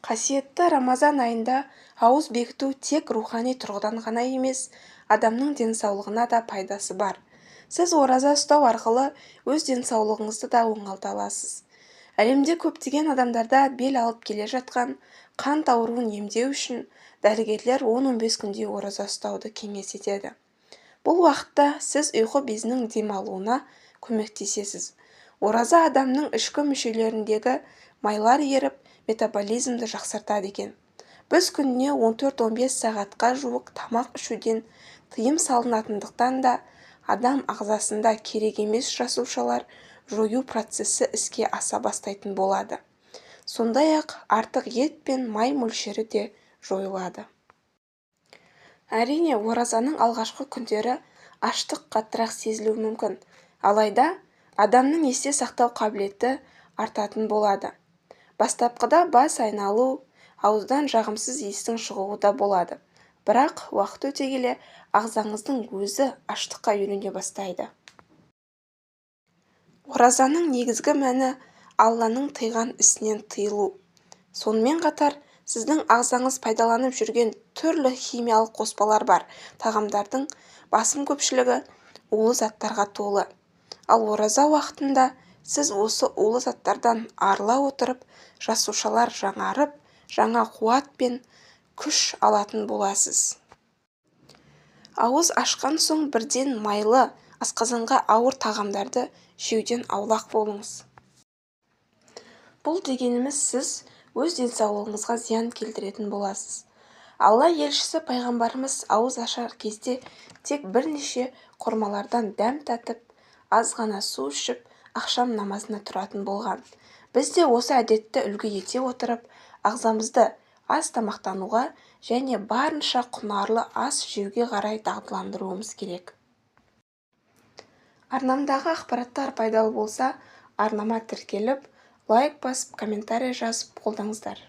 Қасиетті Рамазан айында ауыз бекіту тек рухани тұрғыдан ғана емес, адамның денсаулығына да пайдасы бар. Сіз ораза ұстау арқылы өз денсаулығыңызды да оңалта аласыз. Әлемде көптеген адамдарда бел алып келе жатқан қант ауруын емдеу үшін дәрігерлер 10-15 күнде ораза ұстауды кеңес етеді. Бұл уақытта сіз ұйқы безінің демалуына көмектесесіз. Ораза адамның ішкі мүшелеріндегі майлар еріп, метаболизмді жақсартады екен. Біз күніне 14-15 сағатқа жуық тамақ ішуден тыйым салынатындықтан да адам ағзасында керек емес жасушалар жою процесі іске аса бастайтын болады. Сондай-ақ артық ет пен май мөлшері де жойылады. Әрине, оразаның алғашқы күндері аштық қаттырақ сезілуі мүмкін, алайда адамның есте сақтау қабілеті артатын болады. Бастапқыда бас айналу, ауыздан жағымсыз иістің шығуы да болады. Бірақ уақыт өте келе ағзаңыздың өзі аштыққа үйрене бастайды. Оразаның негізгі мәні Алланың тыйған ісінен тыйылу. Сонымен қатар, сіздің ағзаңыз пайдаланып жүрген түрлі химиялық қоспалар бар. Тағамдардың басым көпшілігі улы заттарға толы. Ал ораза уақытында сіз осы улы заттардан арыла отырып, жасушалар жаңарып, жаңа қуат пен күш алатын боласыз. Ауыз ашқан соң бірден майлы, асқазанға ауыр тағамдарды жеуден аулақ болыңыз. Бұл дегеніміз сіз өз денсаулығыңызға зиян келтіретін боласыз. Алла елшісі пайғамбарымыз ауыз ашар кезде тек бірнеше құрмалардан дәм татып, аз ғана су ішіп, ақшам намазына тұратын болған. Біз де осы әдетті үлгі ете отырып, ағзамызды аз тамақтануға және барынша құнарлы ас жеуге қарай дағдыландыруымыз керек. Арнамдағы ақпараттар пайдалы болса, арнама тіркеліп, лайк басып, комментарий жазып қолдаңыздар.